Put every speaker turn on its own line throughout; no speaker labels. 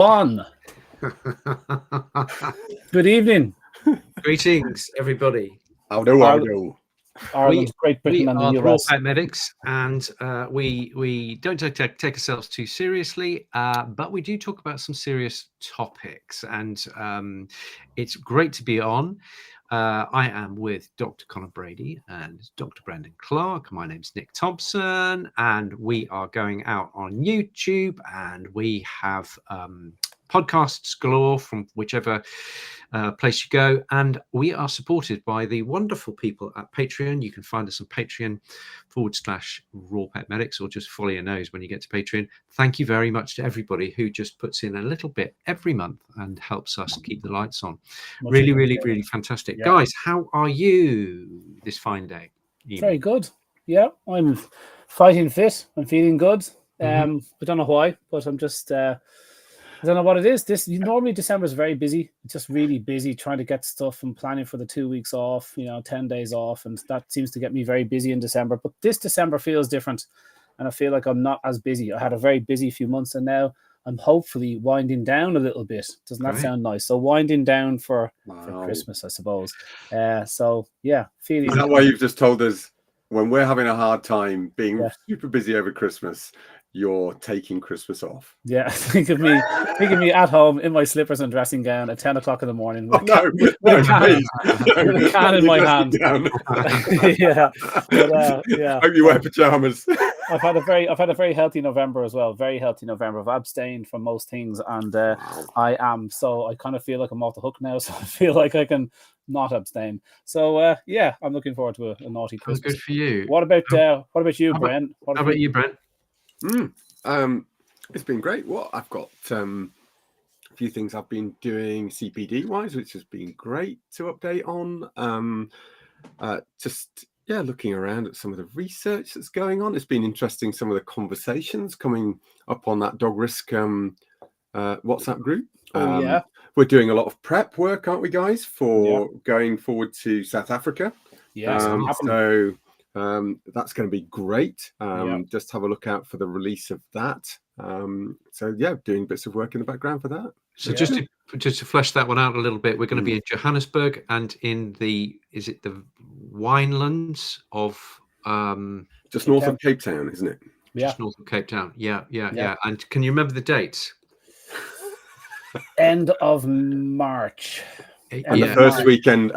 On. Good evening.
Greetings, everybody.
Ireland, Great Britain, and the US.
We are RawPetMedics, and we don't take ourselves too seriously, but we do talk about some serious topics, and it's great to be on. I am with Dr. Conor Brady and Dr. Brendan Clark. My name's Nick Thompson, and we are going out on YouTube, and we have podcasts galore from whichever place you go, and we are supported by the wonderful people at Patreon. You can find us on Patreon/RawPetMedics, or just follow your nose when you get to Patreon. Thank you very much to everybody who just puts in a little bit every month and helps us keep the lights on. Really fantastic. Yeah. Guys, how are you this fine day?
Very good. Yeah, I'm fighting fit. I'm feeling good. I don't know why, but I'm just I don't know what it is. Normally December is very busy. It's just really busy trying to get stuff and planning for the 2 weeks off, 10 days off. And that seems to get me very busy in December. But this December feels different. And I feel like I'm not as busy. I had a very busy few months, and now I'm hopefully winding down a little bit. Doesn't that sound nice? So winding down for Christmas, I suppose. So yeah, feeling.
Is that why you've just told us when we're having a hard time being super busy over Christmas, you're taking Christmas off?
Yeah, think of me at home in my slippers and dressing gown at 10 o'clock in the morning with a can in my hand. Yeah.
Hope you wear pajamas.
I've had a very healthy November as well. Very healthy November. I've abstained from most things, and I kind of feel like I'm off the hook now. So I feel like I can not abstain. So I'm looking forward to a naughty Christmas.
That's good for you.
What about you, Brent?
How about you, Brent?
It's been great. I've got a few things I've been doing CPD wise, which has been great to update on. Looking around at some of the research that's going on. It's been interesting, some of the conversations coming up on that dog risk WhatsApp group. We're doing a lot of prep work, aren't we, guys, for going forward to South Africa? So that's going to be great. Just have a look out for the release of that. Doing bits of work in the background for that.
So just to flesh that one out a little bit, we're going to be in Johannesburg and in the winelands of
just north of Cape Town, isn't it?
Just north of Cape Town. Yeah. And can you remember the dates?
End of March.
And the first weekend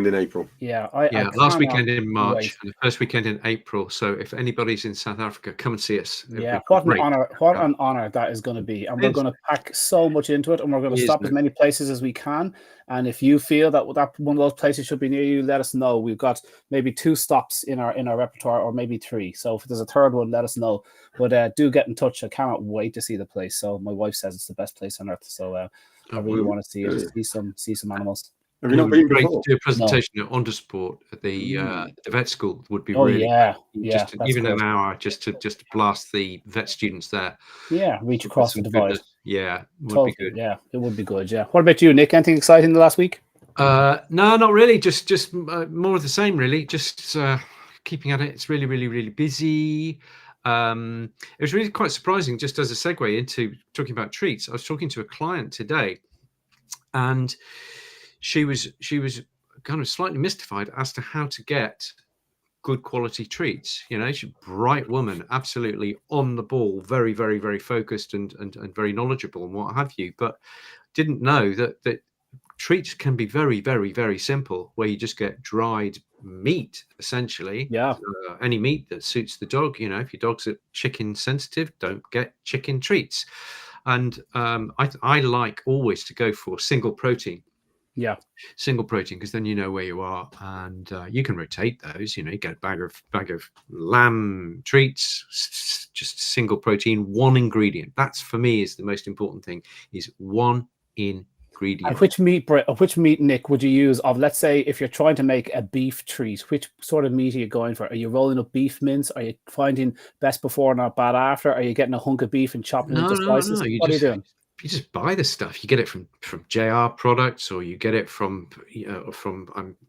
in April.
Last weekend in March and the first weekend in April. So if anybody's in South Africa, come and see us.
What an honor that is going to be. And we're going to pack so much into it, and we're going to stop as many places as we can. And if you feel that one of those places should be near you, let us know. We've got maybe 2 stops in our repertoire, or maybe 3. So if there's a third one, let us know. But do get in touch. I cannot wait to see the place. So my wife says it's the best place on earth. So I really want to see it. See some animals.
Have you not been
great
before?
to do a presentation at Undersport at the vet school would be even an hour just to blast the vet students there.
Yeah, reach across the divide.
Yeah, would be good.
Yeah, it would be good. Yeah. What about you, Nick? Anything exciting the last week?
No, not really. Just more of the same, really. Just keeping at it. It's really busy. It was really quite surprising, just as a segue into talking about treats. I was talking to a client today, and she was kind of slightly mystified as to how to get good quality treats. She's a bright woman, absolutely on the ball, very focused and very knowledgeable and what have you, but didn't know that treats can be very simple, where you just get dried meat, essentially. Any meat that suits the dog. If your dog's chicken sensitive, don't get chicken treats. And I like always to go for single protein, because then you know where you are, and you can rotate those. You get a bag of lamb treats, just single protein, one ingredient. That's, for me, is the most important thing, is one ingredient.
And which meat, Nick, would you use of, let's say, if you're trying to make a beef treat, which sort of meat are you going for? Are you rolling up beef mince? Are you finding best before, not bad after? Are you getting a hunk of beef and chopping it into slices?
No.
What are you doing?
You just buy the stuff. You get it from JR Products, or you get it from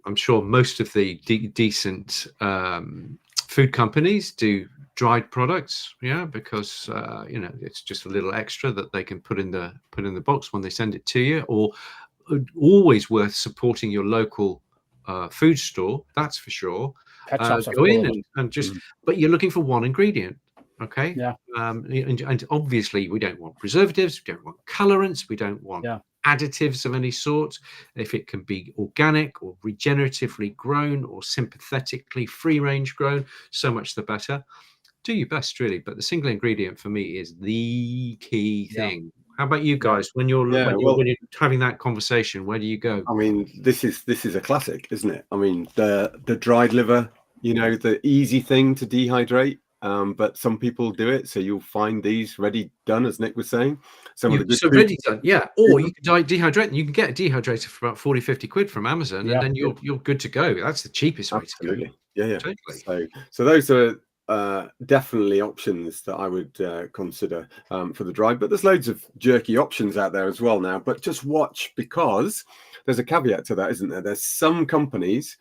I'm sure most of the decent food companies do dried products, because it's just a little extra that they can put in the box when they send it to you. Or always worth supporting your local food store, that's for sure.
Pet shops are
go
full
in and just, but you're looking for one ingredient, okay?
Yeah.
And obviously we don't want preservatives, we don't want colorants, we don't want additives of any sort. If it can be organic or regeneratively grown or sympathetically free range grown, so much the better. Do your best, really. But the single ingredient for me is the key thing. How about you guys? When you're having that conversation, where do you go?
I mean, this is a classic, isn't it? I mean, the dried liver, the easy thing to dehydrate. But some people do it, so you'll find these ready done, as Nick was saying.
Ready done, yeah. Or you can dehydrate, and you can get it dehydrated for about 40-50 quid from Amazon, and then you're good to go. That's the cheapest way to go.
Yeah.
Totally.
So those are definitely options that I would consider for the dry. But there's loads of jerky options out there as well now. But just watch, because there's a caveat to that, isn't there? There's some companies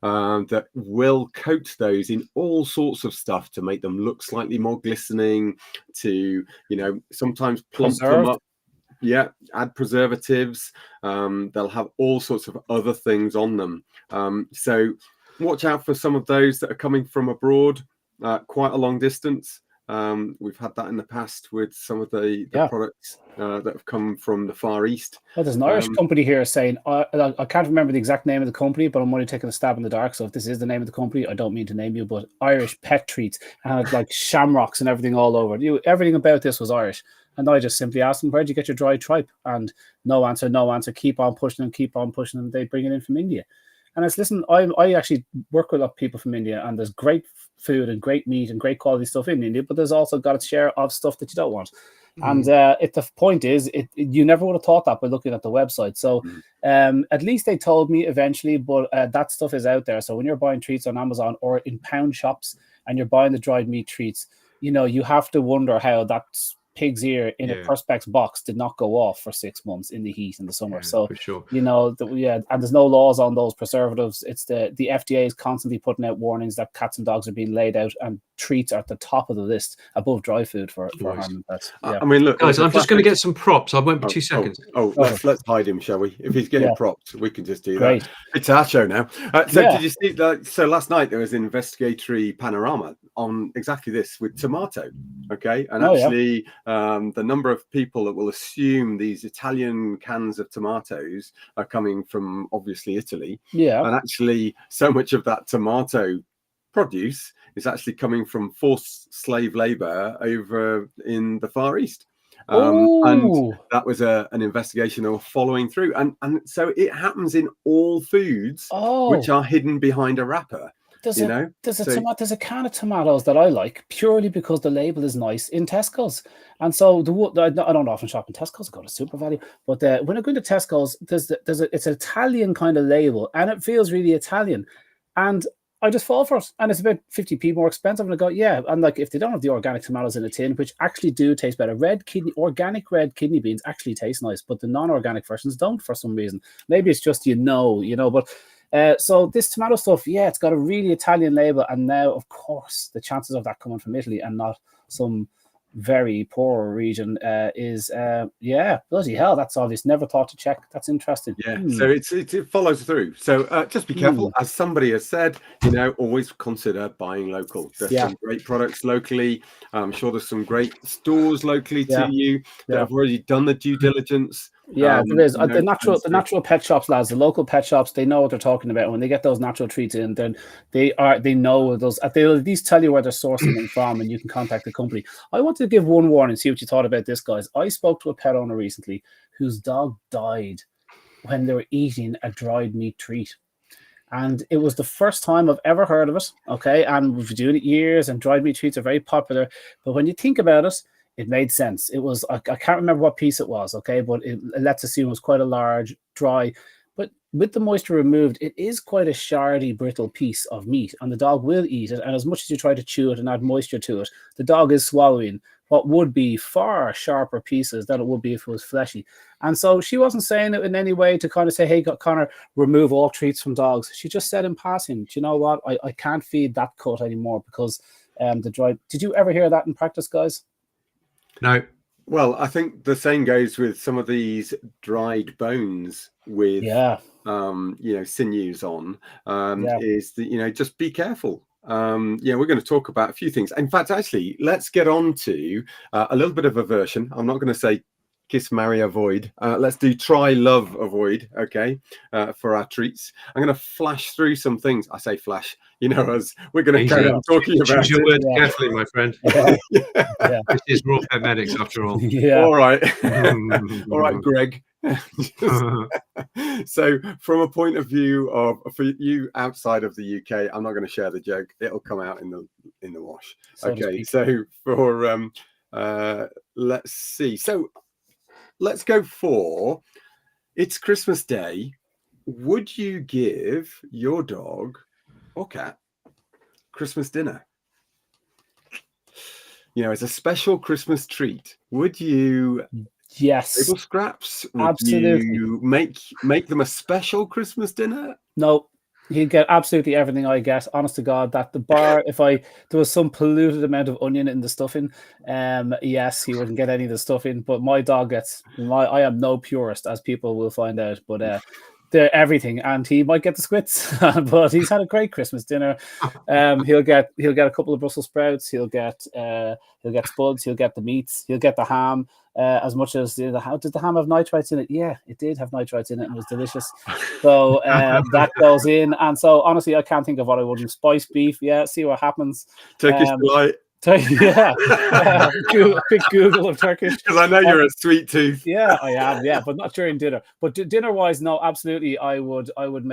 that will coat those in all sorts of stuff to make them look slightly more glistening, to sometimes plump them up. Yeah, add preservatives. They'll have all sorts of other things on them. So watch out for some of those that are coming from abroad, quite a long distance. We've had that in the past with some of the products that have come from the Far East.
Well, there's an Irish company here saying, I can't remember the exact name of the company, but I'm only taking a stab in the dark. So if this is the name of the company, I don't mean to name you, but Irish pet treats, and it's like shamrocks and everything all over. Everything about this was Irish. And I just simply asked them, where'd you get your dried tripe? And no answer. Keep on pushing them. They bring it in from India. And it's, listen, I actually work with a lot of people from India, and there's great food and great meat and great quality stuff in India, but there's also got its share of stuff that you don't want. And the point is, you never would have thought that by looking at the website. So at least they told me eventually, but that stuff is out there. So when you're buying treats on Amazon or in pound shops and you're buying the dried meat treats, you have to wonder how that's pig's ear in a Perspex box did not go off for 6 months in the heat in the summer. So,
for sure.
And there's no laws on those preservatives. It's the FDA is constantly putting out warnings that cats and dogs are being laid out, and treats are at the top of the list above dry food for harming pets.
I mean, look,
guys, I'm just going to get some props. I won't be 2 seconds.
Let's hide him, shall we? If he's getting props, we can just do
Great.
that. It's our show now. Did you see that? So last night there was an investigatory panorama on exactly this with tomato. Okay, and the number of people that will assume these Italian cans of tomatoes are coming from obviously Italy. Yeah, and actually, so much of that tomato produce is actually coming from forced slave labor over in the Far East. And that was an investigation they were following through. And so it happens in all foods which are hidden behind a wrapper. There's a can of tomatoes that I like purely because the label is nice in Tesco's. And so I don't often shop in Tesco's, I go to Super Value. But when I go into Tesco's, it's an Italian kind of label, and it feels really Italian. And I just fall for it. And it's about 50p more expensive. And I go, and like, if they don't have the organic tomatoes in a tin, which actually do taste better, organic red kidney beans actually taste nice, but the non-organic versions don't for some reason. Maybe it's just, but so this tomato stuff, it's got a really Italian label. And now, of course, the chances of that coming from Italy and not some very poor region is bloody hell, that's obvious. Never thought to check. That's interesting. So it follows through. So just be careful, as somebody has said, always consider buying local. There's some great products locally. I'm sure there's some great stores locally to you that have already done the due diligence.
There is. The natural pet shops, lads, the local pet shops, they know what they're talking about. When they get those natural treats in, then they know those. They'll at least tell you where they're sourcing them from, and you can contact the company. I want to give one warning, see what you thought about this, guys. I spoke to a pet owner recently whose dog died when they were eating a dried meat treat. And it was the first time I've ever heard of it. Okay. And we've been doing it years, and dried meat treats are very popular. But when you think about it, it made sense. It was, I can't remember what piece it was, okay, but let's assume it was quite a large, dry, but with the moisture removed, it is quite a shardy, brittle piece of meat, and the dog will eat it. And as much as you try to chew it and add moisture to it, the dog is swallowing what would be far sharper pieces than it would be if it was fleshy. And so she wasn't saying it in any way to kind of say, hey, Connor, remove all treats from dogs. She just said in passing, do you know what? I can't feed that cut anymore because The dried. Did you ever hear that in practice, guys?
No.
Well, I think the same goes with some of these dried bones with sinews on. Is that, just be careful. We're going to talk about a few things. In fact, actually, let's get on to a little bit of a version. I'm not going to say kiss, marry, avoid. Let's do try, love, avoid. Okay, for our treats. I'm going to flash through some things. I say flash, as we're going to carry on talking about.
Choose your words carefully, my friend. This is RawPetMedics after all.
All right. All right, Greg. So from a point of view of, for you outside of the UK, I'm not going to share the joke. It'll come out in the wash. Okay, so for let's see. So let's go for, it's Christmas Day. Would you give your dog or cat Christmas dinner? As a special Christmas treat. Would you?
Yes.
Table scraps? Would
absolutely.
You make them a special Christmas dinner?
No. He'd get absolutely everything I get. Honest to God, that the bar, if there was some polluted amount of onion in the stuffing, yes, he wouldn't get any of the stuffing. But my dog gets I am no purist, as people will find out. But they're everything, and he might get the squits. But he's had a great Christmas dinner. He'll get a couple of Brussels sprouts. He'll get spuds. He'll get the meats. He'll get the ham. As much as did the ham have nitrites in it? Yeah, it did have nitrites in it and was delicious. So that goes in. And so honestly, I can't think of what I wouldn't. Spiced beef, yeah, see what happens.
Turkish delight.
Yeah, quick Google of Turkish,
because I know you're a sweet tooth.
Yeah, I am. Yeah, but not during dinner. But dinner wise, no, absolutely. I would.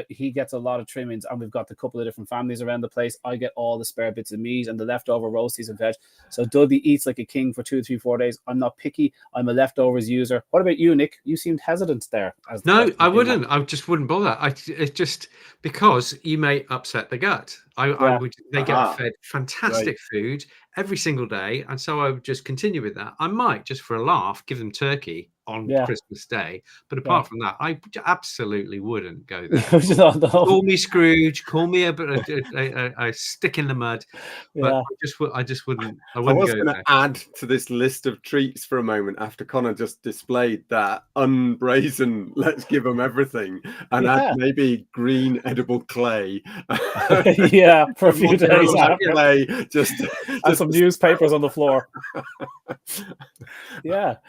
He gets a lot of trimmings, and we've got a couple of different families around the place. I get all the spare bits of meat and the leftover roasties and veg. So Dudley eats like a king for 2, 3, 4 days. I'm not picky. I'm a leftovers user. What about you, Nick? You seemed hesitant there.
No, I wouldn't. I just wouldn't bother. It's just because you may upset the gut. They get fed fantastic food every single day, and so I would just continue with that. I might just for a laugh give them turkey on Christmas Day, but apart from that, I absolutely wouldn't go there. Call me Scrooge, call me a stick in the mud, but I just wouldn't. I was
going to add to this list of treats for a moment after Conor just displayed that unbrazen "let's give them everything" and add maybe green edible clay.
For a few days after.
Clay, just
some newspapers on the floor. The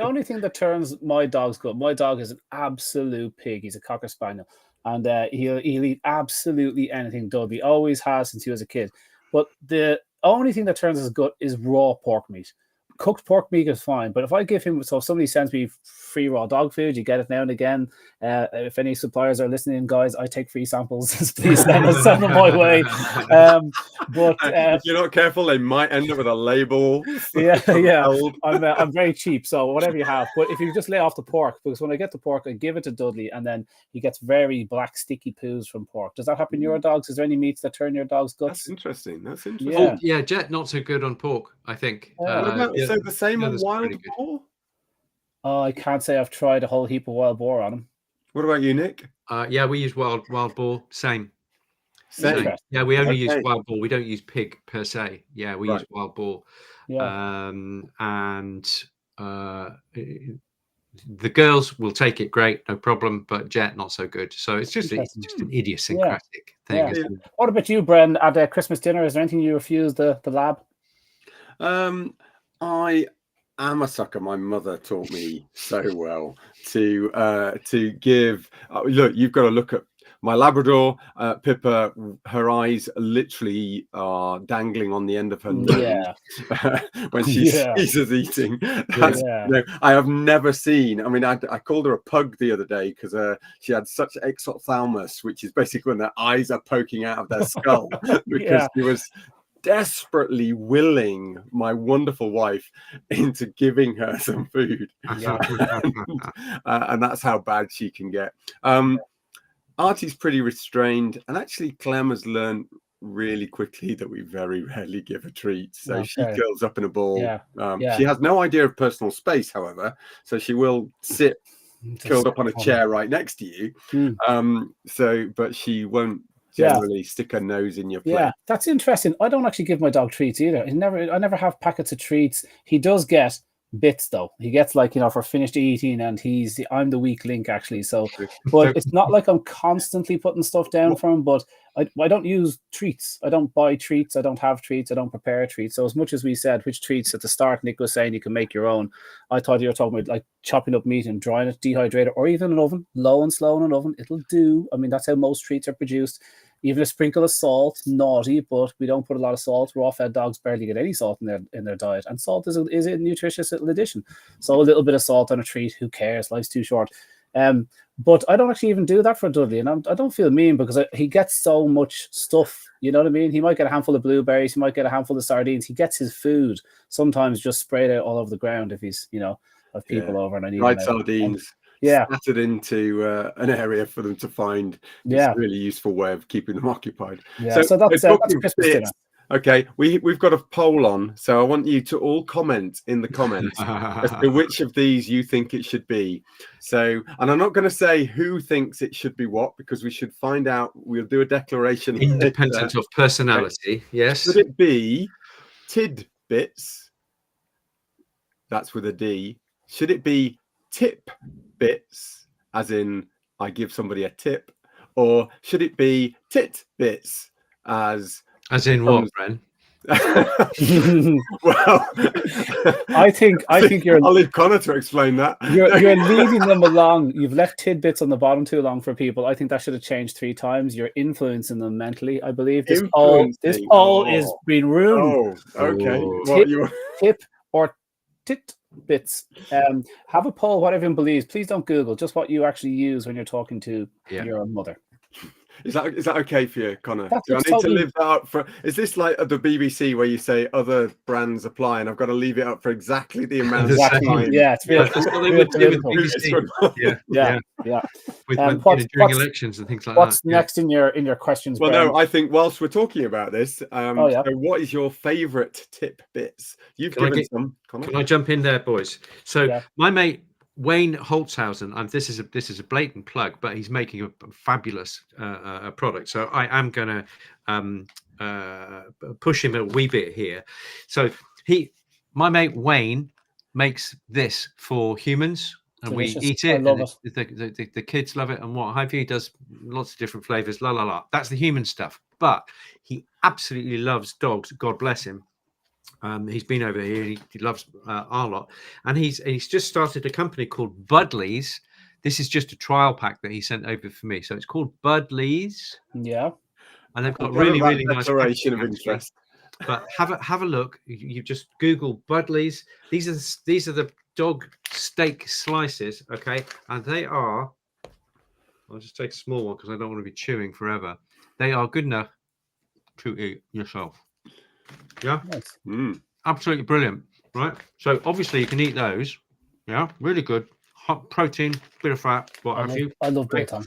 only thing that turns my dog's good. My dog is an absolute pig. He's a Cocker Spaniel, and he'll eat absolutely anything. Dudley always has since he was a kid. But the only thing that turns his gut is raw pork meat. Cooked pork meat is fine, but if I give him, so if somebody sends me free raw dog food, you get it now and again. If any suppliers are listening, guys, I take free samples. Please send them my way. But
if you're not careful, they might end up with a label.
I'm very cheap, so whatever you have. But if you just lay off the pork, because when I get the pork, I give it to Dudley, and then he gets very black, sticky poos from pork. Does that happen to your dogs? Is there any meats that turn your dog's guts?
That's interesting.
Jet, not so good on pork, I think.
So the same on wild boar?
Oh, I can't say I've tried a whole heap of wild boar on them.
What about you, Nick?
We use wild boar. Same.
Yeah,
we only use wild boar. We don't use pig per se. Yeah, we use wild boar.
Yeah.
The girls will take it great, no problem, but Jet not so good. So it's just an idiosyncratic thing.
Yeah. What about you, Bren? At Christmas dinner, is there anything you refuse the lab?
I am a sucker. My mother taught me so well to give. Look, you've got to look at my Labrador, Pippa. Her eyes literally are dangling on the end of her nose when she sees us eating. I have never seen. I mean, I called her a pug the other day because she had such exophthalmos, which is basically when their eyes are poking out of their skull, because she was desperately willing my wonderful wife into giving her some food. And that's how bad she can get. Artie's pretty restrained, and actually Clem has learned really quickly that we very rarely give a treat, so she curls up in a ball. She has no idea of personal space, however, so she will sit curled up on a chair right next to you. But she won't generally stick a nose in your plate.
Yeah, that's interesting. I don't actually give my dog treats either. I never have packets of treats. He does get bits though. He gets like, for finished eating, and I'm the weak link actually. So, but it's not like I'm constantly putting stuff down for him. But I don't use treats. I don't buy treats. I don't have treats. I don't prepare treats. So as much as we said which treats at the start, Nick was saying you can make your own. I thought you were talking about like chopping up meat and drying it, dehydrate it, or even an oven, low and slow in an oven. It'll do. I mean, that's how most treats are produced. Even a sprinkle of salt, naughty, but we don't put a lot of salt. Raw-fed dogs barely get any salt in their diet, and salt is a nutritious little addition. So a little bit of salt on a treat, who cares? Life's too short. But I don't actually even do that for Dudley, and I don't feel mean because he gets so much stuff. You know what I mean? He might get a handful of blueberries, he might get a handful of sardines. He gets his food sometimes just sprayed out all over the ground if he's have people over and I need
sardines. Scattered into an area for them to find. It's a really useful way of keeping them occupied.
So that's Christmas dinner.
Okay, we've got a poll on, so I want you to all comment in the comments as to which of these you think it should be. So, and I'm not going to say who thinks it should be what, because we should find out. We'll do a declaration
independent of personality. Yes.
Should it be tidbits? That's with a D. Should it be tip bits, as in I give somebody a tip, or should it be tit bits, as in
what, Bren?
Well,
I think you're.
I'll leave Conor to explain that.
You're leading them along. You've left tidbits on the bottom too long for people. I think that should have changed 3 times. You're influencing them mentally. I believe this poll is being ruined.
Oh, okay.
Tip or tit bits. Have a poll, what everyone believes. Please don't Google, just what you actually use when you're talking to your mother.
Is that okay for you, Conor? Do I need to live that up for? Is this like at the BBC where you say other brands apply, and I've got to leave it up for exactly the amount of time?
Yeah, it's real.
That's what they would do with BBC.
Yeah.
With during elections and things like
what's that. What's next in your questions?
Well,
Brian?
No, I think whilst we're talking about this, so what is your favourite tip bits? You've given some. Conor?
Can I jump in there, boys? So my mate Wayne Holtzhausen, and this is a blatant plug, but he's making a fabulous product. So I am going to push him a wee bit here. So my mate Wayne makes this for humans, and delicious. We eat it.
I love
it. The kids love it, and what have you. He does lots of different flavors. La la la. That's the human stuff. But he absolutely loves dogs. God bless him. He's been over here. He loves our lot, and he's just started a company called Budley's. This is just a trial pack that he sent over for me. So it's called Budley's.
Yeah,
and they've got really nice
declaration of interest.
But have a look. You just Google Budley's. These are the dog steak slices. Okay, and they are. I'll just take a small one because I don't want to be chewing forever. They are good enough to eat yourself. Yeah,
nice.
Absolutely brilliant, right? So obviously you can eat those. Yeah, really good. Hot protein, bit of fat, what have you.
I love bacon.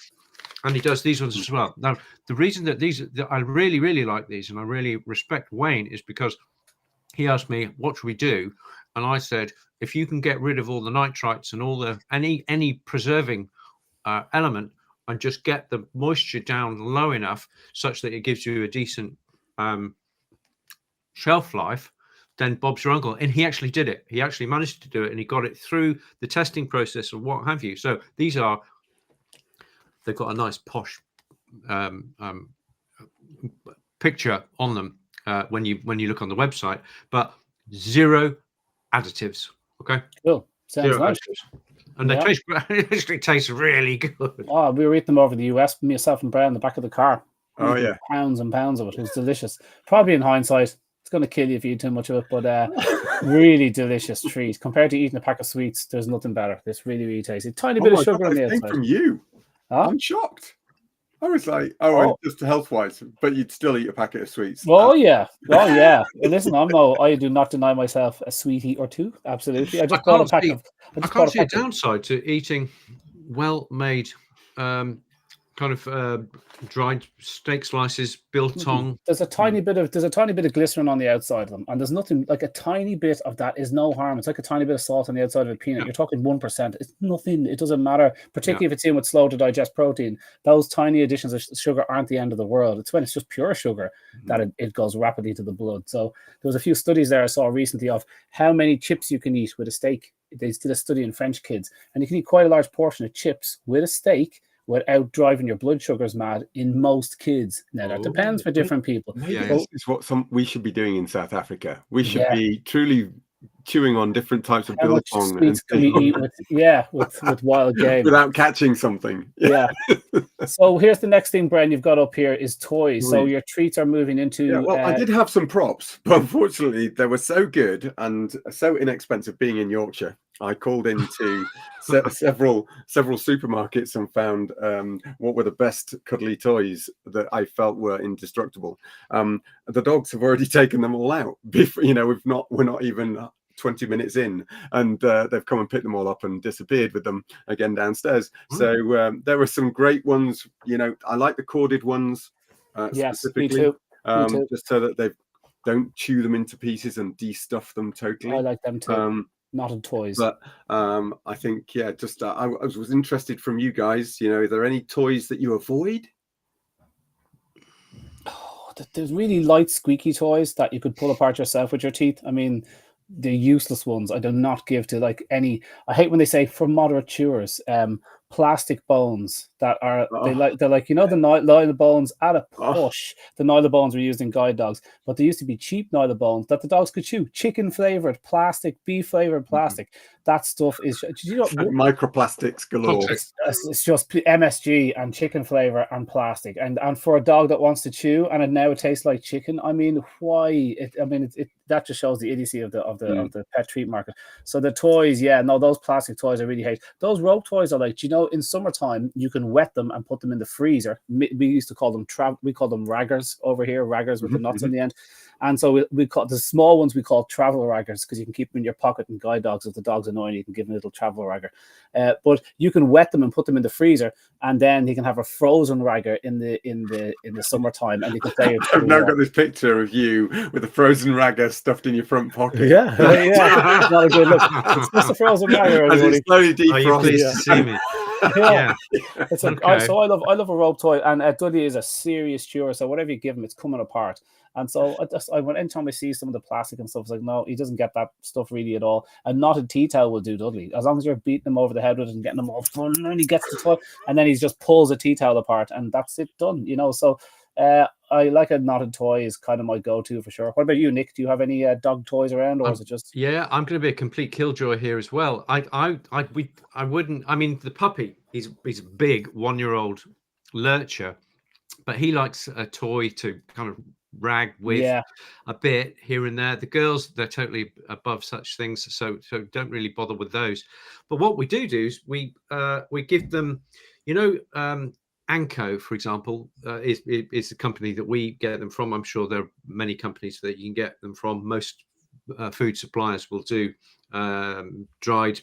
And he does these ones as well. Now, the reason that I really like these, and I really respect Wayne, is because he asked me, what should we do? And I said, if you can get rid of all the nitrites and all the any preserving element, and just get the moisture down low enough such that it gives you a decent shelf life, then Bob's your uncle. And he actually did it. He actually managed to do it, and he got it through the testing process or what have you. So they've got a nice posh picture on them when you look on the website, but 0 additives. Okay,
cool. Sounds nice.
And they actually taste really good.
Oh, we were eating them over the US, myself and Brian, in the back of the car.
Oh yeah,
pounds and pounds of it. It was delicious. Probably in hindsight, it's going to kill you if you eat too much of it, but really delicious treat. Compared to eating a pack of sweets, there's nothing better. It's really tasty. Tiny bit of sugar on the outside.
From you, I'm shocked. I was like, just health-wise, but you'd still eat a packet of sweets.
Oh yeah. Listen, I do not deny myself a sweetie or two. Absolutely. I can't see a downside
to eating well-made kind of dried steak slices, biltong.
There's a tiny bit of glycerin on the outside of them, and there's nothing like a tiny bit of that is no harm. It's like a tiny bit of salt on the outside of a peanut. You're talking 1%. It's nothing. It doesn't matter, particularly if it's in with slow to digest protein. Those tiny additions of sugar aren't the end of the world. It's when it's just pure sugar that it goes rapidly to the blood. So there was a few studies there I saw recently of how many chips you can eat with a steak. They did a study in French kids, and you can eat quite a large portion of chips with a steak without driving your blood sugars mad in most kids. Now, that depends for different people.
This is what we should be doing in South Africa. We should be truly chewing on different types of biltong.
Sweets can we eat with wild game.
Without catching something.
Yeah. So here's the next thing, Bren, you've got up here is toys. So your treats are moving into...
Yeah, well, I did have some props, but unfortunately they were so good and so inexpensive being in Yorkshire. I called into several supermarkets and found what were the best cuddly toys that I felt were indestructible. The dogs have already taken them all out. Before, we're not even 20 minutes in, and they've come and picked them all up and disappeared with them again downstairs. So there were some great ones. I like the corded ones specifically.
Me too.
Just so that they don't chew them into pieces and de-stuff them totally.
I like them too. Not in toys,
but I think I was interested from you guys. Are there any toys that you avoid?
There's really light squeaky toys that you could pull apart yourself with your teeth. I mean, the useless ones I do not give to any. I hate when they say for moderate chewers. Plastic bones that are they're like the nylon bones at a push. The nylon bones were used in guide dogs, but there used to be cheap nylon bones that the dogs could chew. Chicken flavored plastic, beef flavored plastic. That stuff is
microplastics galore.
It's just MSG and chicken flavor and plastic, and for a dog that wants to chew and it tastes like chicken. I mean, why? That just shows the idiocy of the pet treat market. So the toys, those plastic toys I really hate. Those rope toys are like, in summertime you can wet them and put them in the freezer. We used to call them we call them raggers over here, raggers with the nuts in the end. And so we call the small ones, we call travel raggers, because you can keep them in your pocket. And guide dogs, if the dog's annoying, you can give them a little travel ragger. But you can wet them and put them in the freezer, and then you can have a frozen ragger in the summertime, and you can play.
I've now got this picture of you with a frozen ragger stuffed in your front pocket.
Yeah. Not a good look. It's just a frozen ragger.
As it's slowly defrosted.
Are you pleased to see me?
Yeah. It's so I love a rope toy, and Dudley is a serious chewer. So whatever you give him, it's coming apart. And so anytime I see some of the plastic and stuff, it's like, no, he doesn't get that stuff really at all. And knotted tea towel will do Dudley. As long as you're beating him over the head with it and getting him all fun, and he gets the toy, and then he just pulls a tea towel apart, and that's it, done. So I like a knotted toy is kind of my go-to for sure. What about you, Nick? Do you have any dog toys around, or is it just?
Yeah, I'm going to be a complete killjoy here as well. I wouldn't. I mean, the puppy, he's a big 1-year-old lurcher, but he likes a toy to kind of rag with a bit here and there. The girls, they're totally above such things, so don't really bother with those. But what we do is we give them, Anko, for example, is the company that we get them from. I'm sure there are many companies that you can get them from. Most food suppliers will do dried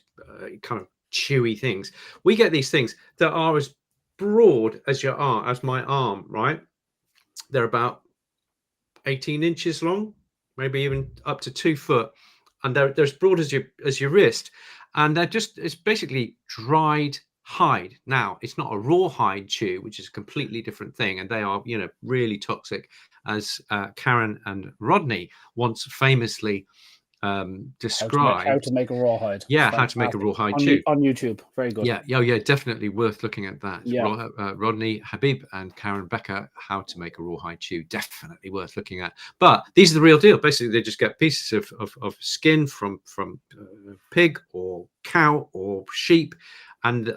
kind of chewy things. We get these things that are as broad as my arm, right? They're about 18 inches long, maybe even up to 2 foot, and they're as broad as your wrist, and it's basically dried hide. Now, it's not a raw hide chew, which is a completely different thing, and they are really toxic, as Karen and Rodney once famously described.
How to make a rawhide.
Yeah, how to make a rawhide chew
on YouTube. Very good.
Yeah, definitely worth looking at that. Yeah. Rodney Habib and Karen Becker, how to make a rawhide chew, definitely worth looking at. But these are the real deal. Basically, they just get pieces of skin from pig or cow or sheep, and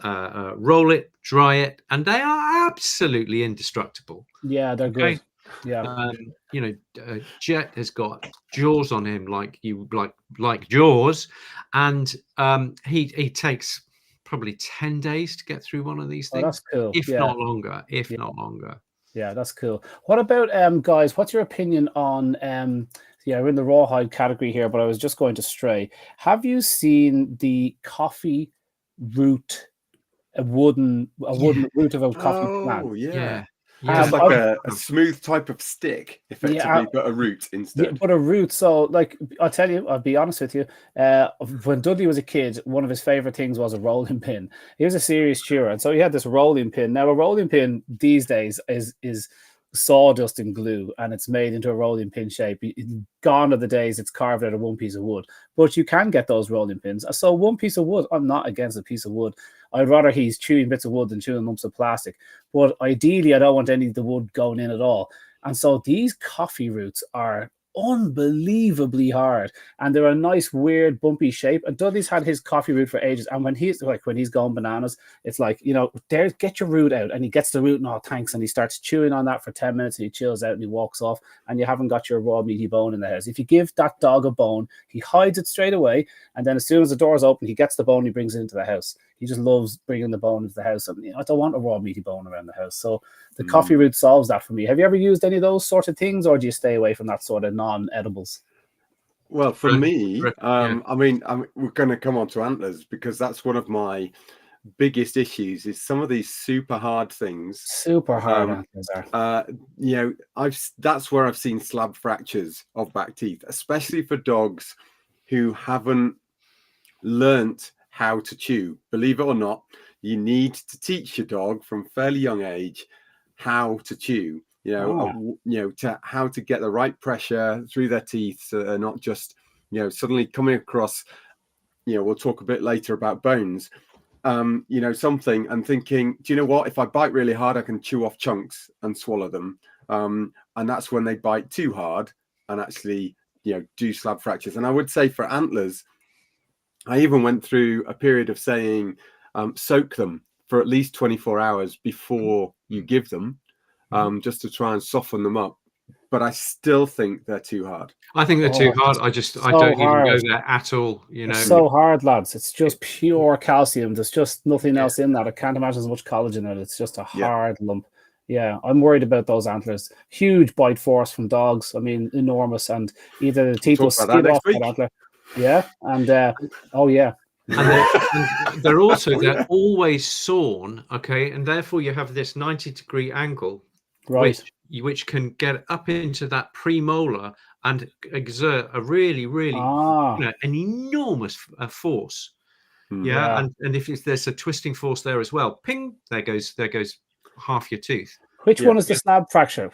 roll it, dry it, and they are absolutely indestructible.
Yeah, they're good. Yeah.
Jet has got jaws on him like Jaws, and he takes probably 10 days to get through one of these things.
That's cool.
If not longer. Not longer.
Yeah, that's cool. What about guys? What's your opinion on we're in the rawhide category here, but I was just going to stray. Have you seen the coffee root a wooden root of a coffee plant.
Oh, yeah.
Yeah.
Just like a smooth type of stick, effectively, but a root instead.
Yeah, but a root. So, like, I'll tell you, I'll be honest with you. When Dudley was a kid, one of his favorite things was a rolling pin. He was a serious chewer, and so he had this rolling pin. Now, a rolling pin these days is sawdust and glue, and it's made into a rolling pin shape. Gone are the days it's carved out of one piece of wood, but you can get those rolling pins. So one piece of wood, I'm not against a piece of wood. I'd rather he's chewing bits of wood than chewing lumps of plastic, but ideally I don't want any of the wood going in at all. And so these coffee roots are unbelievably hard, and they're a nice weird bumpy shape. And Dudley's had his coffee root for ages, and when he's going bananas, it's like, there, get your root out, and he gets the root and all thanks, and he starts chewing on that for 10 minutes, and he chills out and he walks off, and you haven't got your raw meaty bone in the house. If you give that dog a bone, he hides it straight away, and then as soon as the door's open, he gets the bone, he brings it into the house. He just loves bringing the bone into the house, and I don't want a raw meaty bone around the house. So the coffee root solves that for me. Have you ever used any of those sort of things, or do you stay away from that sort of non-edibles?
Well, for me, I mean, we're going to come on to antlers, because that's one of my biggest issues. Is some of these super hard things.
Super hard antlers are.
That's where I've seen slab fractures of back teeth, especially for dogs who haven't learnt how to chew. Believe it or not, you need to teach your dog from fairly young age how to chew. To how to get the right pressure through their teeth, so they're not just suddenly coming across. We'll talk a bit later about bones. Something and thinking, do you know what? If I bite really hard, I can chew off chunks and swallow them. And that's when they bite too hard and actually do slab fractures. And I would say for antlers, I even went through a period of saying soak them for at least 24 hours before you give them, just to try and soften them up. But I still think they're too hard.
I think they're too hard. I don't even go there at all.
It's so hard, lads. It's just pure calcium. There's just nothing else in that. I can't imagine as much collagen in it. It's just a hard lump. Yeah, I'm worried about those antlers. Huge bite force from dogs. I mean, enormous. And either the teeth will skid off that antler. Yeah, and
and they're always sawn, okay, and therefore you have this 90-degree angle,
right,
which can get up into that premolar and exert a really an enormous force. And if there's a twisting force there as well, ping, there goes half your tooth.
Which one is the slab fracture?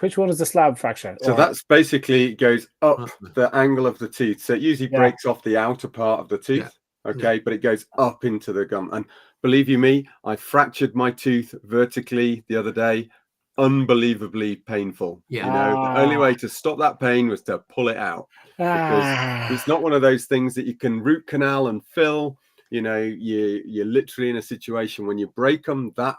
So that's basically goes up the angle of the tooth. So it usually breaks off the outer part of the tooth. Okay, but it goes up into the gum. And believe you me, I fractured my tooth vertically the other day. Unbelievably painful. The only way to stop that pain was to pull it out, because it's not one of those things that you can root canal and fill. You're literally in a situation when you break them that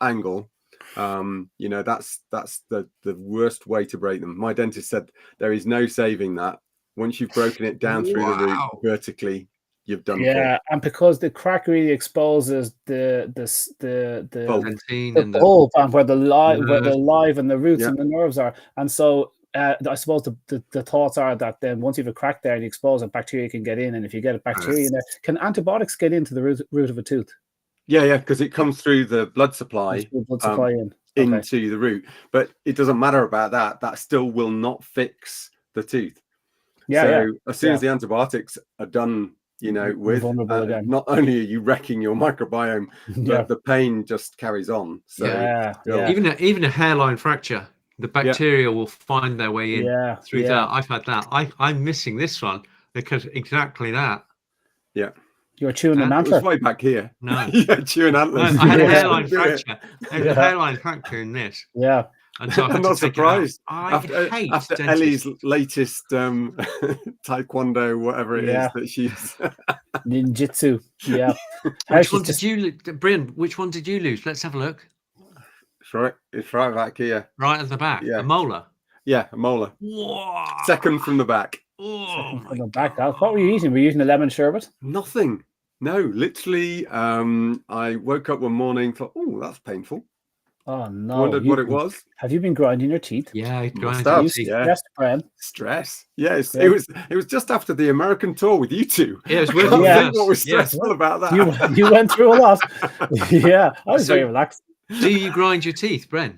angle. That's the worst way to break them. My dentist said there is no saving that. Once you've broken it down through the root vertically, you've done.
And because the crack really exposes the pulp and where the live and the roots and the nerves are, and so I suppose the thoughts are that then once you have a crack there and you expose it, bacteria can get in, and if you get a bacteria in there, can antibiotics get into the root of a tooth?
Yeah, because it comes through the blood supply, into the root, but it doesn't matter about that. That still will not fix the tooth. As soon as the antibiotics are done, with not only are you wrecking your microbiome, but the pain just carries on. So
even a hairline fracture, the bacteria will find their way in through that. I've had that. I'm missing this one because exactly that.
Yeah.
You're chewing an antler.
It was way back here.
No.
Chewing antlers.
I had a hairline fracture. There's a hairline fracture in this.
Yeah.
And so
I'm not surprised.
After
Ellie's latest taekwondo, whatever it is that she's
ninjutsu. Yeah.
Which one did you lose? Let's have a look.
It's right back here.
Right at the back. Yeah. A molar.
Yeah, a molar.
Whoa.
Second from the back.
From the back. What were you using? Were you using a lemon sherbet?
Nothing. No, literally. I woke up one morning, thought, oh, that's painful.
Oh no!
I wondered what it was.
Have you been grinding your teeth?
Yeah,
Must
grinding
have,
your teeth.
yeah.
Stressed, Bren?
Stress. Yes,
Yeah.
it was just after the American tour with you two.
Yeah, it was
I
with
can't
Yeah.
think what was stressful about that.
You went through a lot. Yeah, I was
So-
very relaxed.
Do you grind your teeth, Bren?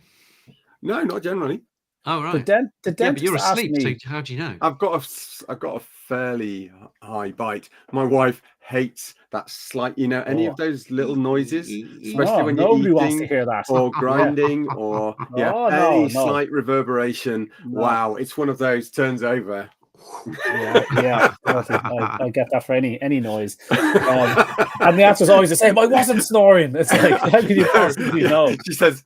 No, not generally.
Oh, right.
The
Yeah,
dentist
but you're
asked
asleep,
me.
so how do you know?
I've got a fairly high bite. My wife hates that slight, any of those little noises, especially when you're
nobody wants to
eating
hear that.
or grinding or
Oh,
any
no.
slight reverberation.
No.
Wow, it's one of those turns over.
Yeah. I get that for any noise. And the answer is always the same. I wasn't snoring. It's like, how can you possibly know?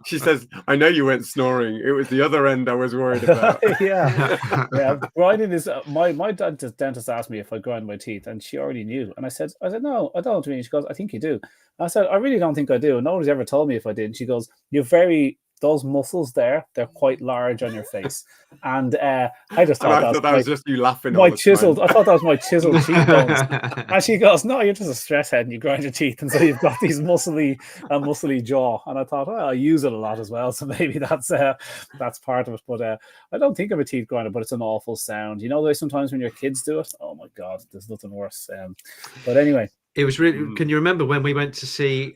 She says, I know you weren't snoring. It was the other end I was worried about.
yeah. Grinding is my dentist asked me if I grind my teeth, and she already knew. And I said, no, I don't. She goes, I think you do. I said, I really don't think I do. Nobody's ever told me if I did. And she goes, those muscles there, they're quite large on your face. And I just thought
that was just you laughing.
I thought that was my chiseled cheekbones. And she goes, no, you're just a stress head and you grind your teeth. And so you've got these muscly jaw. And I thought, well, I use it a lot as well. So maybe that's part of it. But I don't think of a teeth grinder, but it's an awful sound. You know, there's sometimes when your kids do it, oh my God, there's nothing worse. But anyway.
It was really, can you remember when we went to see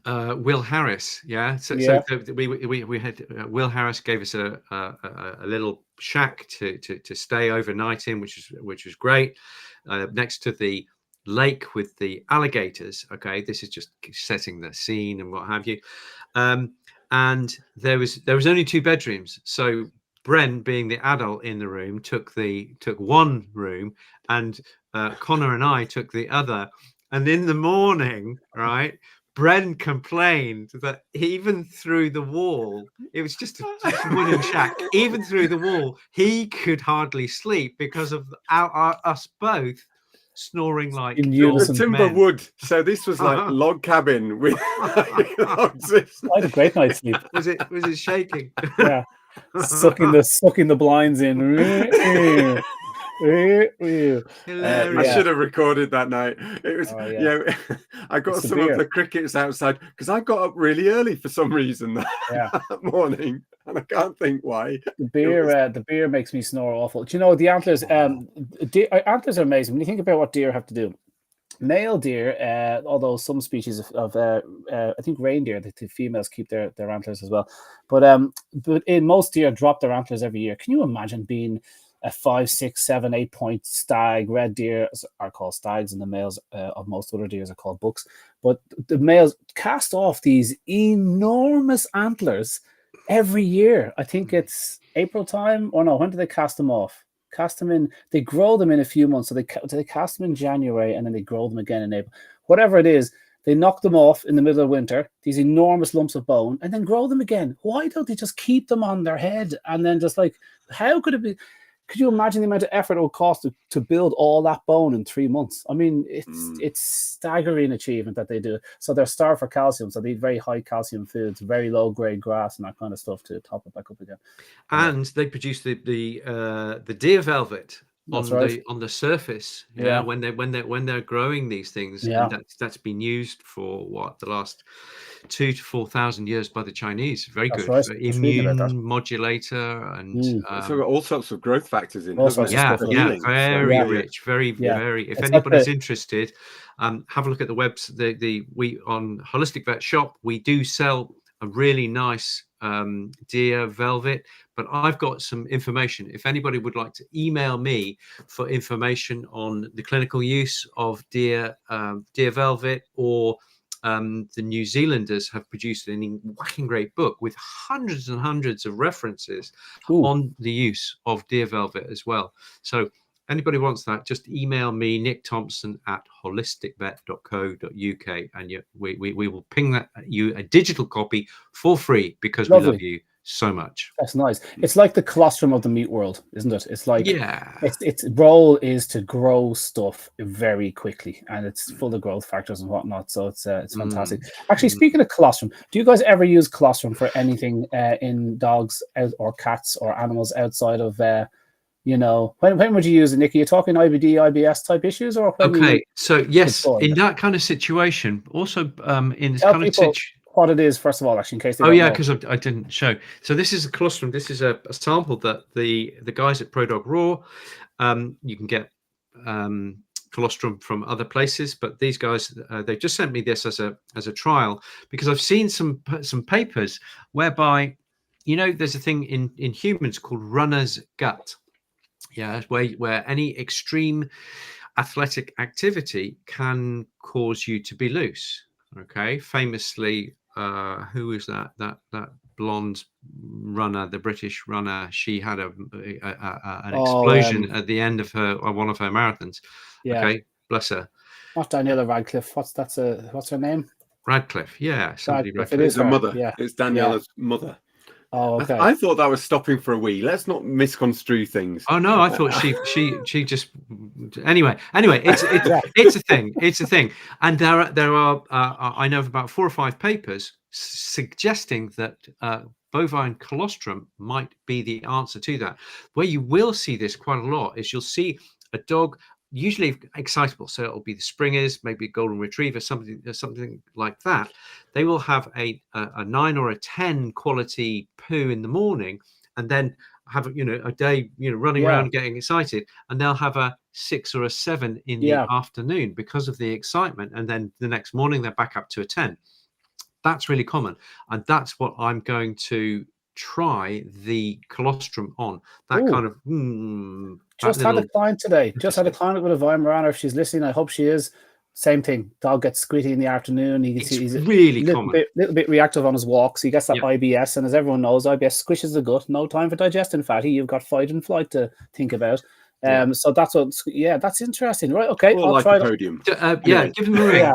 Will Harris? Yeah. So we had Will Harris gave us a little shack to stay overnight in, which was great, next to the lake with the alligators. Okay, this is just setting the scene and what have you. And there was only 2 bedrooms, so Bren, being the adult in the room, took one room, and Connor and I took the other. And in the morning, right, Bren complained that even through the wall, it was just a wooden shack, even through the wall, he could hardly sleep because of us both snoring like
the timber
men.
wood. So this was like log cabin with logs.
I had a great night's sleep.
Was it shaking?
Yeah. Sucking the blinds in.
I should have recorded that night. It was I got some of the crickets outside because I got up really early for some reason that morning, and I can't think why.
The beer makes me snore awful. Do you know the antlers? Antlers are amazing when you think about what deer have to do. Male deer, although some species of I think reindeer, the females keep their antlers as well. But in most deer drop their antlers every year. Can you imagine being a 5, 6, 7, 8 point stag? Red deer are called stags, and the males of most other deers are called bucks. But the males cast off these enormous antlers every year. I think it's April time, or no? When do they cast them off? They grow them in a few months. So they cast them in January, and then they grow them again in April. Whatever it is, they knock them off in the middle of winter, these enormous lumps of bone, and then grow them again. Why don't they just keep them on their head? And then just like, how could it be? Could you imagine the amount of effort it would cost to build all that bone in 3 months? I mean, it's staggering achievement that they do. So they're starved for calcium. So they eat very high calcium foods, very low grade grass and that kind of stuff to top it back up again.
And they produce the deer velvet on the surface.
Yeah,
when they're growing these things.
Yeah,
and that's been used for the last 2,000 to 4,000 years by the Chinese. Very good.
Right.
Immune modulator, and
so got all sorts of growth factors in.
Very rich, very. If anybody's interested, have a look at the webs. We on Holistic Vet Shop, we do sell a really nice deer velvet, but I've got some information. If anybody would like to email me for information on the clinical use of deer velvet, or the New Zealanders have produced an whacking great book with hundreds and hundreds of references on the use of deer velvet as well. So anybody wants that, just email me, Nick Thompson at holisticvet.co.uk, and we will ping you a digital copy for free, because we love you so much.
That's nice. It's like the colostrum of the meat world, isn't it? It's like its role is to grow stuff very quickly, and it's full of growth factors and whatnot. So it's fantastic. Actually, speaking of colostrum, do you guys ever use colostrum for anything in dogs or cats or animals outside of when would you use it, Nick? Are you talking IBD, IBS type issues, or
so yes, in that kind of situation, also in this kind of situation,
what it is first of all, actually, in case they
Oh
don't
yeah,
know.
because I didn't show. So this is a colostrum. This is a sample that the guys at ProDog Raw, you can get colostrum from other places, but these guys they've just sent me this as a trial, because I've seen some papers whereby, you know, there's a thing in humans called runner's gut. Yeah, where any extreme athletic activity can cause you to be loose. Okay, famously, who is that blonde runner, the British runner? She had an explosion at the end of one of her marathons.
Yeah.
Okay, bless her.
Not Daniela Radcliffe. What's her name?
Radcliffe. Yeah, somebody
Radcliffe. It
It's
is
a
her.
mother.
Yeah,
It's Daniela's mother.
Oh, okay.
I thought that was stopping for a wee. Let's not misconstrue things.
Oh no, I thought she just anyway. It's a thing. It's a thing, and there are I know of about 4 or 5 papers suggesting that bovine colostrum might be the answer to that. Where you will see this quite a lot is you'll see a dog, usually excitable, so it'll be the Springers, maybe a golden retriever, something like that. They will have a 9 or a 10 quality poo in the morning, and then have a day running around getting excited, and they'll have a 6 or a 7 in the afternoon because of the excitement, and then the next morning they're back up to a 10. That's really common, and that's what I'm going to try the colostrum on. That kind of
just had a client today. Just had a client with a Weimaraner. If she's listening, I hope she is. Same thing. Dog gets squitty in the afternoon. You can see he's
really
a little bit reactive on his walks. He gets that IBS, and as everyone knows, IBS squishes the gut. No time for digesting fatty. You've got fight and flight to think about. So that's what. Yeah, that's interesting. Right. Okay.
I'll try the podium.
Give him a ring.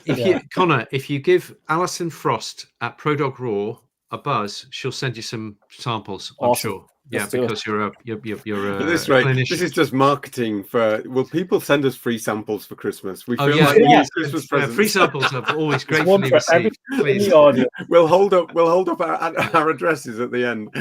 Yeah.
Connor, if you give Alison Frost at ProDog Raw a buzz, she'll send you some samples. I'm sure.
Let's
because you're a
At this rate,
clinician.
this is just marketing for. Will people send us free samples for Christmas? We feel like Christmas presents.
Free samples are always gratefully received. Please.
We'll hold up our addresses at the end.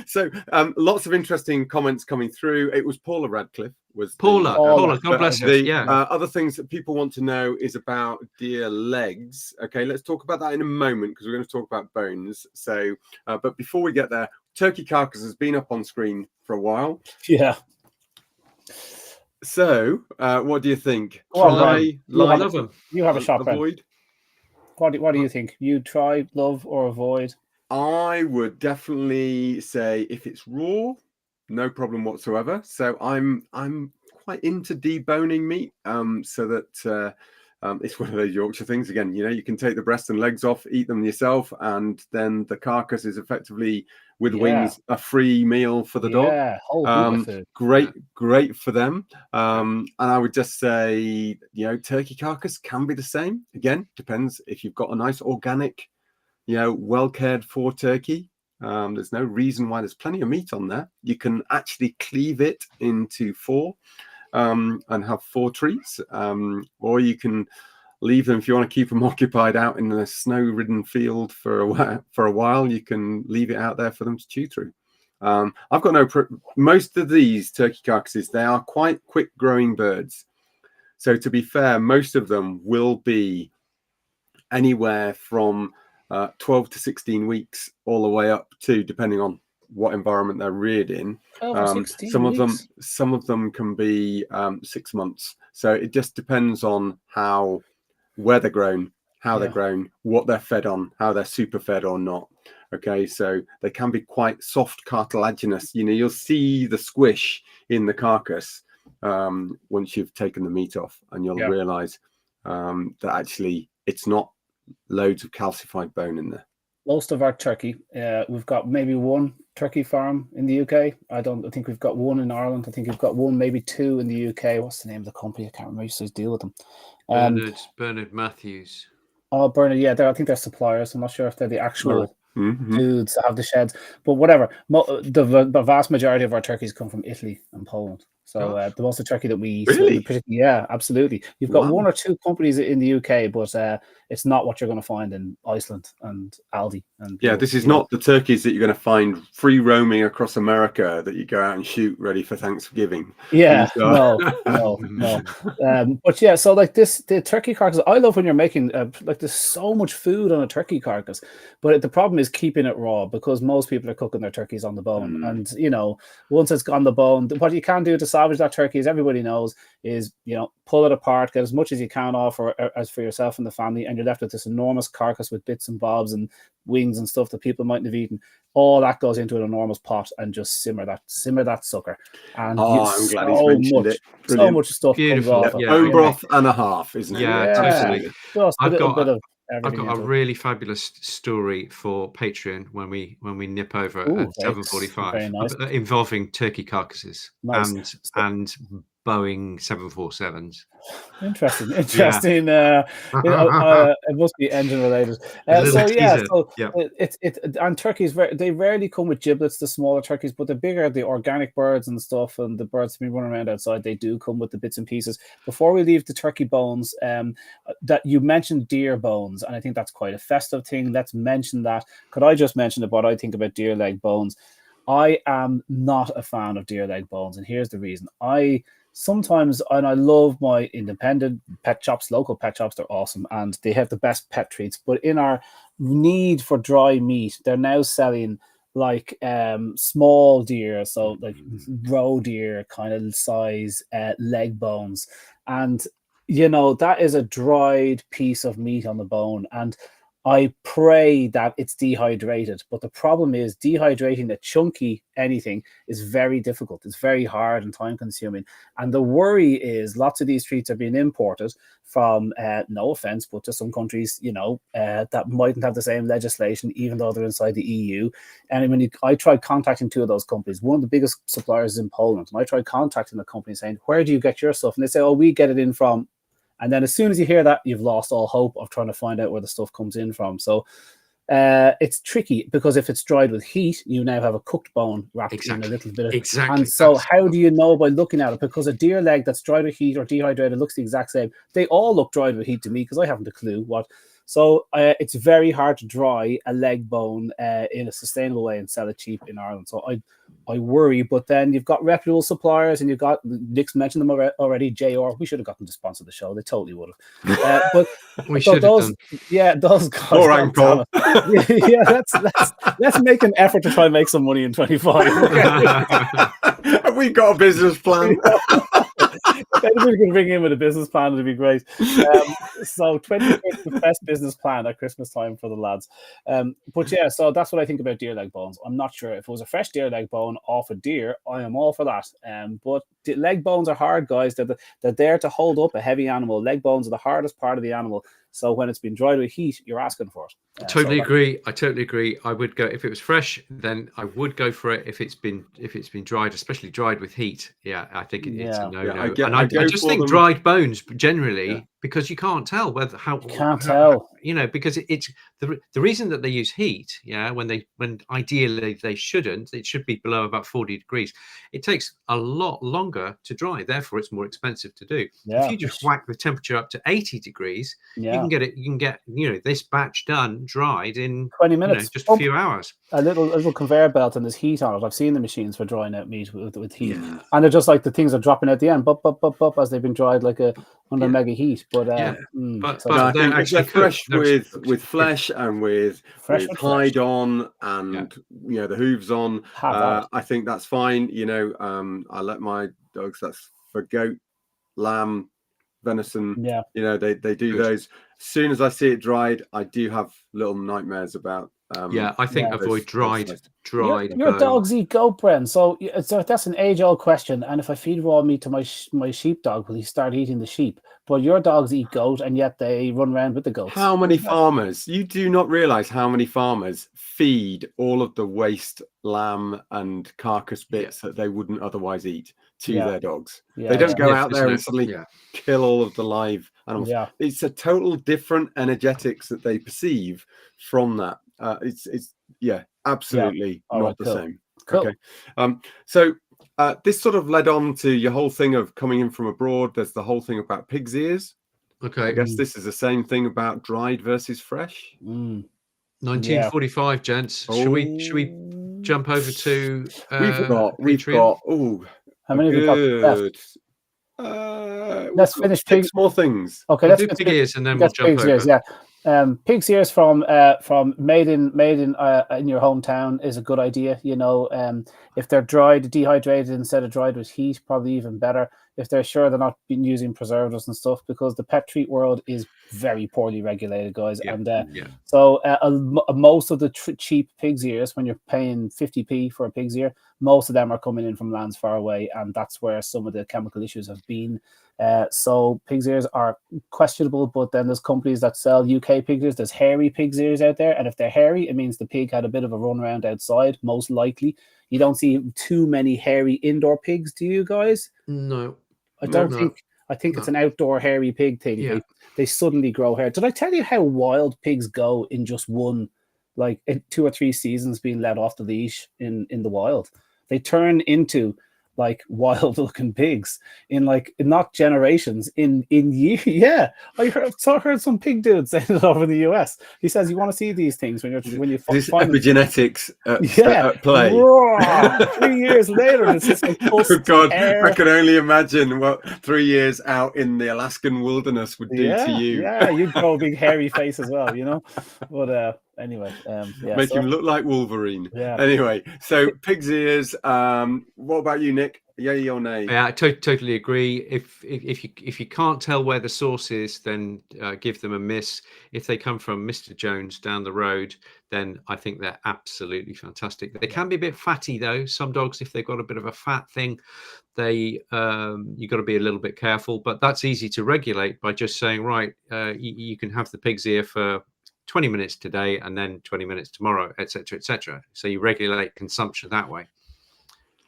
So lots of interesting comments coming through. It was Paula Radcliffe.
Paula, God bless her.
Other things that people want to know is about deer legs. Okay, let's talk about that in a moment, because we're going to talk about bones. So, but before we get there, turkey carcass has been up on screen for a while.
Yeah.
So, what do you think?
Love them.
You have a shot,
avoid.
What do you think? You try, love, or avoid?
I would definitely say if it's raw, no problem whatsoever. So I'm quite into deboning meat. So that it's one of those Yorkshire things again. You can take the breast and legs off, eat them yourself, and then the carcass is effectively with wings a free meal for the dog. Great for them. And I would just say, turkey carcass can be the same. Again, depends if you've got a nice organic, well cared for turkey. There's no reason why. There's plenty of meat on there. You can actually cleave it into 4 and have 4 treats, or you can leave them if you want to keep them occupied out in a snow-ridden field for a while. You can leave it out there for them to chew through. I've got most of these turkey carcasses, they are quite quick-growing birds. So to be fair, most of them will be anywhere from 12 to 16 weeks all the way up to, depending on what environment they're reared in. Some of them can be 6 months. So it just depends on where they're grown, how they're grown, what they're fed on, how they're super fed or not. Okay, so they can be quite soft, cartilaginous. You'll see the squish in the carcass once you've taken the meat off, and you'll realize that actually it's not loads of calcified bone in there.
Most of our turkey, we've got maybe 1 turkey farm in the UK. I think we've got 1 in Ireland. I think we've got 1, maybe 2 in the UK. What's the name of the company? I can't remember. I used to deal with them.
Bernard Matthews.
Oh, Bernard, I think they're suppliers. I'm not sure if they're the actual dudes that have the sheds, but whatever. The vast majority of our turkeys come from Italy and Poland. So the most of turkey that we eat,
Really?
yeah, absolutely. You've got
Wow.
one or two companies in the UK, but it's not what you're going to find in Iceland and Aldi. And
Yeah, this is not the turkeys that you're going to find free roaming across America that you go out and shoot ready for Thanksgiving.
Yeah,
These are-
no. But yeah, so like the turkey carcass, I love when you're making like there's so much food on a turkey carcass, but the problem is keeping it raw because most people are cooking their turkeys on the bone, and you know, once it's on the bone, what you can do to salvage that turkey, as everybody knows, is pull it apart, get as much as you can off, or as for yourself and the family, and you're left with this enormous carcass with bits and bobs and wings and stuff that people mightn't have eaten. All that goes into an enormous pot and just simmer that sucker. And
I'm glad he's mentioned it.
So much stuff
Beautiful.
comes off.
Bone broth and a half, isn't it?
Yeah, totally.
Just a little bit of
I've
everything.
got a really fabulous story for Patreon when we nip over at 7:45 involving turkey carcasses and Boeing 747s.
Interesting. It must be engine related. And turkeys, they rarely come with giblets, the smaller turkeys, but the bigger, the organic birds and stuff, and the birds that be running around outside, they do come with the bits and pieces. Before we leave the turkey bones, that you mentioned deer bones, and I think that's quite a festive thing. Let's mention that. Could I just mention what I think about deer leg bones? I am not a fan of deer leg bones, and here's the reason. Sometimes, and I love my independent pet shops, local pet shops, they're awesome and they have the best pet treats. But in our need for dry meat, they're now selling like small deer, so like roe deer kind of size leg bones. And, that is a dried piece of meat on the bone. And I pray that it's dehydrated, but the problem is dehydrating a chunky anything is very difficult. It's very hard and time consuming. And the worry is lots of these treats are being imported from, no offense, but to some countries, that mightn't have the same legislation, even though they're inside the EU. And I tried contacting two of those companies. One of the biggest suppliers is in Poland. And I tried contacting the company saying, where do you get your stuff? And they say, oh, we get it in from. And then as soon as you hear that, you've lost all hope of trying to find out where the stuff comes in from. So it's tricky because if it's dried with heat, you now have a cooked bone wrapped in a little bit of...
Exactly.
And so how do you know by looking at it? Because a deer leg that's dried with heat or dehydrated looks the exact same. They all look dried with heat to me because I haven't a clue what... So it's very hard to dry a leg bone in a sustainable way and sell it cheap in Ireland. So I worry, but then you've got reputable suppliers and you've got, Nick's mentioned them already, JR. We should have gotten to sponsor the show. They totally would have. But
we should have done.
Yeah, those guys.
All right, Paul.
Let's make an effort to try and make some money in 25.
Have we got a business plan?
If anybody can bring in with a business plan, it'd be great. So 20 is the best business plan at Christmas time for the lads. But yeah, so that's what I think about deer leg bones. I'm not sure if it was a fresh deer leg bone off a deer, I am all for that. But the leg bones are hard, guys. They're there to hold up a heavy animal. Leg bones are the hardest part of the animal. So when it's been dried with heat, you're asking for it.
I totally agree. I would go if it was fresh, then I would go for it. If it's been dried, especially dried with heat, yeah, I think it's a no-no. I just think dried bones generally because you can't tell because it's the reason that they use heat. Yeah, when ideally they shouldn't. It should be below about 40 degrees. It takes a lot longer to dry. Therefore, it's more expensive to do. If you just whack the temperature up to 80 degrees, you can get this batch done dried in
20 minutes,
just a few hours.
A little conveyor belt and there's heat on it. I've seen the machines for drying out meat with heat, and they're just like the things are dropping at the end, bup, as they've been dried like under mega heat. But
I think if they're fresh with flesh and with hide on and the hooves on, I think that's fine. I let my dogs. That's for goat, lamb, venison. They do those. As soon as I see it dried, I do have little nightmares about.
I think avoid dried.
Your dogs eat goat, Bren. So that's an age-old question. And if I feed raw meat to my sheepdog, will he start eating the sheep? But your dogs eat goat, and yet they run around with the goats.
How many farmers? You do not realize how many farmers feed all of the waste lamb and carcass bits that they wouldn't otherwise eat to their dogs. They don't go out there and suddenly kill all of the live animals. It's a total different energetics that they perceive from that. It's absolutely not the same.
Cool.
Okay. So this sort of led on to your whole thing of coming in from abroad. There's the whole thing about pig's ears.
Okay.
I guess this is the same thing about dried versus fresh.
1945, gents. Should we jump over to?
We've got. Oh,
how many have we got left? Let's finish
six more things.
Okay,
let's do pig ears and then we'll jump over.
Ears, yeah. Pig's ears from made in your hometown is a good idea. You know, if they're dried, dehydrated instead of dried with heat, probably even better. If they're sure they're not been using preservatives and stuff, because the pet treat world is very poorly regulated, guys. So most of the cheap pig's ears, when you're paying 50p for a pig's ear, most of them are coming in from lands far away, and that's where some of the chemical issues have been. So pig's ears are questionable, but then there's companies that sell UK pig's ears. There's hairy pig's ears out there, and if they're hairy, it means the pig had a bit of a run around outside, most likely. You don't see too many hairy indoor pigs, do you guys?
No.
I think it's an outdoor hairy pig thing.
Yeah.
They suddenly grow hair. Did I tell you how wild pigs go in just one, like in 2 or 3 seasons being let off the leash in the wild? They turn into like wild looking pigs in not generations, in years. Yeah, I heard some pig dude saying it over in the US. He says you want to see these things when you
this
find
epigenetics at play.
3 years later, it's just like,
oh God, I can only imagine what 3 years out in the Alaskan wilderness would do to you.
Yeah, you'd grow a big hairy face as well, you know. But anyway,
make him look like Wolverine.
Yeah.
Anyway, so pig's ears. What about you, Nick? Yay or nay?
Yeah, I totally agree. If you can't tell where the source is, then give them a miss. If they come from Mr. Jones down the road, then I think they're absolutely fantastic. They can be a bit fatty though. Some dogs, if they've got a bit of a fat thing, you got to be a little bit careful. But that's easy to regulate by just saying, right, you can have the pig's ear for 20 minutes today and then 20 minutes tomorrow, etc., etc. So you regulate consumption that way.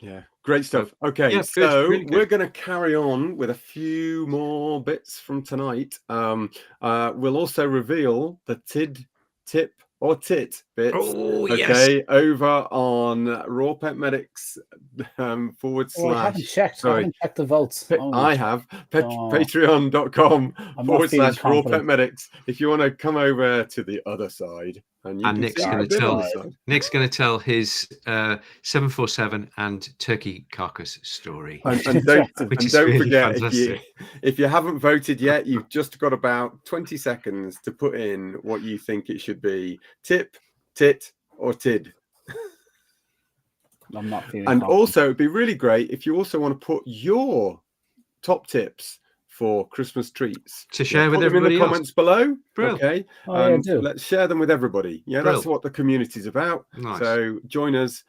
Yeah, great stuff. Okay,
yeah,
so
really
we're going to carry on with a few more bits from tonight. We'll also reveal the tip or tit bits.
Oh,
okay,
yes.
Over on RawPetMedics /
I haven't checked. I haven't checked the votes.
I have. Patreon.com / RawPetMedics. If you want to come over to the other side. And Nick's going
to tell his 747 and turkey carcass story.
And don't forget, if you haven't voted yet, you've just got about 20 seconds to put in what you think it should be. Tip, tit, or tid.
I'm not feeling
and
confident.
Also, it'd be really great if you also want to put your top tips for Christmas treats
to share with everybody
in the comments below.
Brilliant.
Okay, let's share them with everybody. Yeah,
Brilliant.
That's what the community's about.
Nice.
So join us,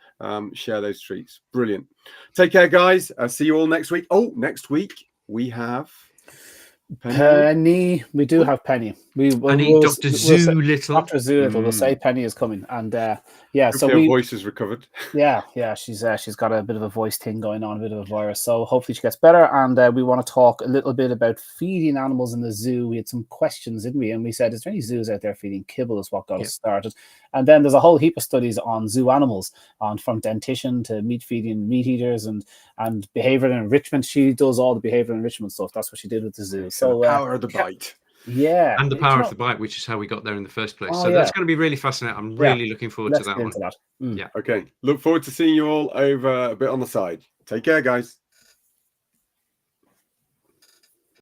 share those treats. Brilliant. Take care, guys. I'll see you all next week. Oh, next week we have
Penny. We do have Penny.
Dr. Zoolittle.
Dr. Zoolittle. We'll say Penny is coming, and so
her voice is recovered.
Yeah, she's got a bit of a voice thing going on, a bit of a virus. So hopefully she gets better. And we want to talk a little bit about feeding animals in the zoo. We had some questions, didn't we? And we said, is there any zoos out there feeding kibble? Is what got us started. And then there's a whole heap of studies on zoo animals, from dentition to meat feeding meat eaters and behavioral enrichment. She does all the behavioral enrichment stuff. That's what she did with the zoo. So
the power of the bite.
Yeah,
and the power of the bite, which is how we got there in the first place. That's going to be really fascinating. I'm really looking forward to that one.
Yeah. Okay. Look forward to seeing you all over a bit on the side. Take care, guys.